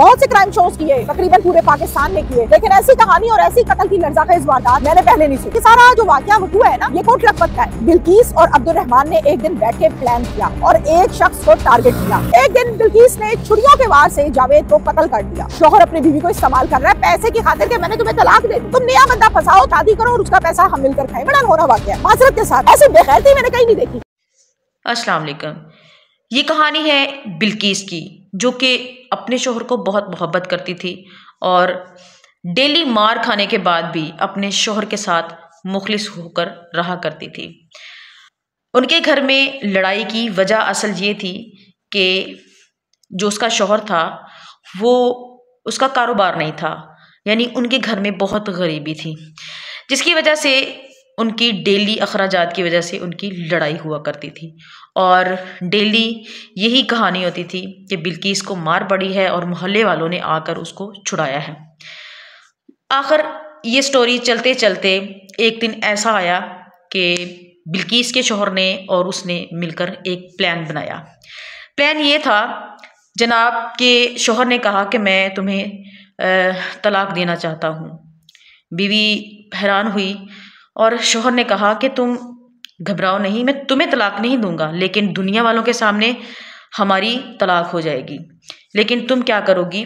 बहुत से crime shows किए, तकरीबन पूरे पाकिस्तान में किए, लेकिन ऐसी कहानी और ऐसी कत्ल की लर्ज़ाखेज़ वारदात मैंने पहले नहीं सुनी। सारा जो वाकया हुआ है ना, ये कोट लखपत का है। बिल्किस और अब्दुल रहमान ने एक दिन बैठ के प्लान किया और एक शख्स को टारगेट किया। एक दिन बिल्किस ने छुरियों के वार से जावेद को कत्ल कर दिया। शोहर अपनी बीवी को इस्तेमाल कर रहा है पैसे की खातिर के मैंने तुम्हें तलाक दे दी, तुम नया बंदा फंसाओ, शादी करो और उसका पैसा हम मिलकर खाएं। बड़ा होना वाकया माजरत के साथ, ऐसी बेखैरती मैंने कहीं नहीं देखी। अस्सलाम वालेकुम। ये कहानी है बिल्किस की, जो कि अपने शोहर को बहुत मोहब्बत करती थी और डेली मार खाने के बाद भी अपने शोहर के साथ मुखलिस होकर रहा करती थी। उनके घर में लड़ाई की वजह असल ये थी कि जो उसका शोहर था वो उसका कारोबार नहीं था, यानी उनके घर में बहुत गरीबी थी, जिसकी वजह से उनकी डेली अखराजात की वजह से उनकी लड़ाई हुआ करती थी। और डेली यही कहानी होती थी कि बिल्किस को मार पड़ी है और मोहल्ले वालों ने आकर उसको छुड़ाया है। आखिर ये स्टोरी चलते चलते एक दिन ऐसा आया कि बिल्किस के शोहर ने और उसने मिलकर एक प्लान बनाया। प्लान ये था, जनाब के शोहर ने कहा कि मैं तुम्हें तलाक देना चाहता हूँ। बीवी हैरान हुई और शोहर ने कहा कि तुम घबराओ नहीं, मैं तुम्हें तलाक नहीं दूंगा, लेकिन दुनिया वालों के सामने हमारी तलाक हो जाएगी। लेकिन तुम क्या करोगी,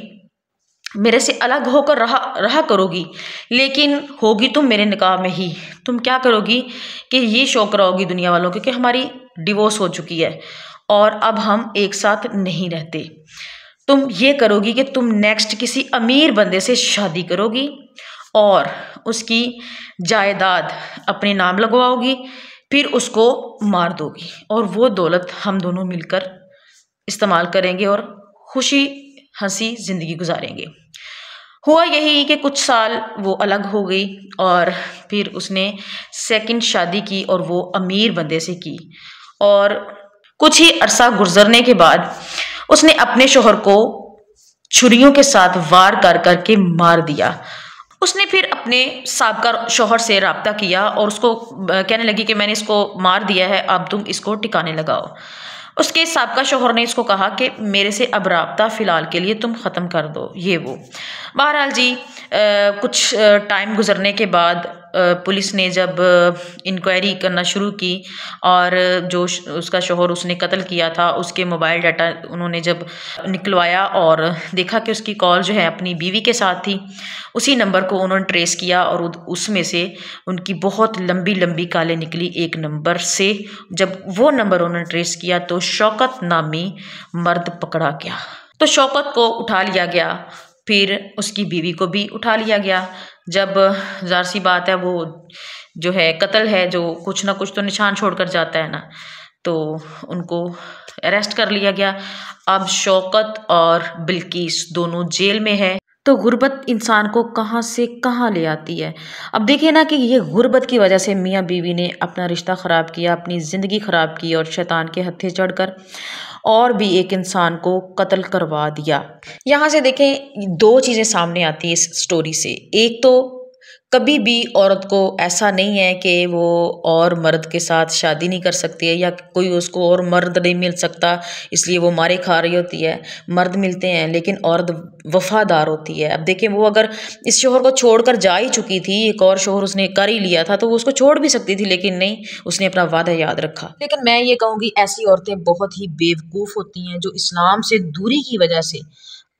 मेरे से अलग होकर रहा करोगी, लेकिन होगी तुम मेरे निकाह में ही। तुम क्या करोगी कि ये शो कराओगी दुनिया वालों को कि हमारी डिवोर्स हो चुकी है और अब हम एक साथ नहीं रहते। तुम ये करोगी कि तुम नेक्स्ट किसी अमीर बंदे से शादी करोगी और उसकी जायदाद अपने नाम लगवाओगी, फिर उसको मार दोगी और वो दौलत हम दोनों मिलकर इस्तेमाल करेंगे और खुशी हंसी ज़िंदगी गुजारेंगे। हुआ यही कि कुछ साल वो अलग हो गई और फिर उसने सेकंड शादी की और वो अमीर बंदे से की। और कुछ ही अरसा गुजरने के बाद उसने अपने शोहर को छुरियों के साथ वार कर करके मार दिया। उसने फिर अपने साबका शोहर से रब्ता किया और उसको कहने लगी कि मैंने इसको मार दिया है, अब तुम इसको टिकाने लगाओ। उसके साबका शोहर ने इसको कहा कि मेरे से अब रब्ता फ़िलहाल के लिए तुम ख़त्म कर दो, ये वो। बहरहाल जी कुछ टाइम गुजरने के बाद पुलिस ने जब इंक्वायरी करना शुरू की और जो उसका शोहर उसने कत्ल किया था उसके मोबाइल डाटा उन्होंने जब निकलवाया और देखा कि उसकी कॉल जो है अपनी बीवी के साथ थी, उसी नंबर को उन्होंने ट्रेस किया और उसमें से उनकी बहुत लंबी लंबी कालें निकली एक नंबर से। जब वो नंबर उन्होंने ट्रेस किया तो शौकत नामी मर्द पकड़ा गया। तो शौकत को उठा लिया गया, फिर उसकी बीवी को भी उठा लिया गया। जब ज़ाहिर सी बात है वो जो है कत्ल है, जो कुछ ना कुछ तो निशान छोड़कर जाता है ना, तो उनको अरेस्ट कर लिया गया। अब शौकत और बिल्किस दोनों जेल में है। तो गुर्बत इंसान को कहाँ से कहाँ ले आती है। अब देखिए ना कि ये गुर्बत की वजह से मियाँ बीवी ने अपना रिश्ता ख़राब किया, अपनी ज़िंदगी ख़राब की और शैतान के हत्थे चढ़कर और भी एक इंसान को कत्ल करवा दिया। यहाँ से देखें दो चीज़ें सामने आती है इस स्टोरी से। एक तो कभी भी औरत को ऐसा नहीं है कि वो और मर्द के साथ शादी नहीं कर सकती है या कोई उसको और मर्द नहीं मिल सकता इसलिए वो मारे खा रही होती है। मर्द मिलते हैं लेकिन औरत वफादार होती है। अब देखें वो अगर इस शोहर को छोड़कर जा ही चुकी थी, एक और शोहर उसने कर ही लिया था, तो वो उसको छोड़ भी सकती थी, लेकिन नहीं, उसने अपना वादा याद रखा। लेकिन मैं ये कहूँगी ऐसी औरतें बहुत ही बेवकूफ़ होती हैं जो इस्लाम से दूरी की वजह से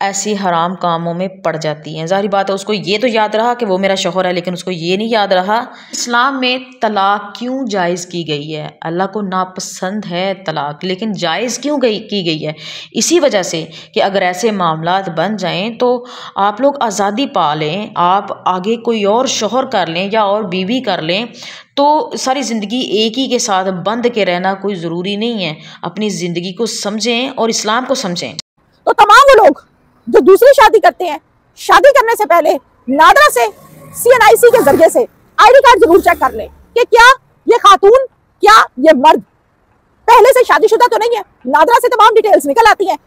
ऐसी हराम कामों में पड़ जाती हैं। ज़ाहिर बात है उसको ये तो याद रहा कि वो मेरा शौहर है, लेकिन उसको ये नहीं याद रहा इस्लाम में तलाक क्यों जायज़ की गई है। अल्लाह को नापसंद है तलाक, लेकिन जायज़ क्यों की गई है? इसी वजह से कि अगर ऐसे मामलात बन जाएं तो आप लोग आज़ादी पा लें, आप आगे कोई और शौहर कर लें या और बीवी कर लें, तो सारी ज़िंदगी एक ही के साथ बंध के रहना कोई ज़रूरी नहीं है। अपनी ज़िंदगी को समझें और इस्लाम को समझें। तो तमाम वो लोग जो दूसरी शादी करते हैं, शादी करने से पहले नादरा से CNIC के जरिए से ID कार्ड जरूर चेक कर लें कि क्या ये खातून, क्या ये मर्द पहले से शादीशुदा तो नहीं है। नादरा से तमाम डिटेल्स निकल आती हैं।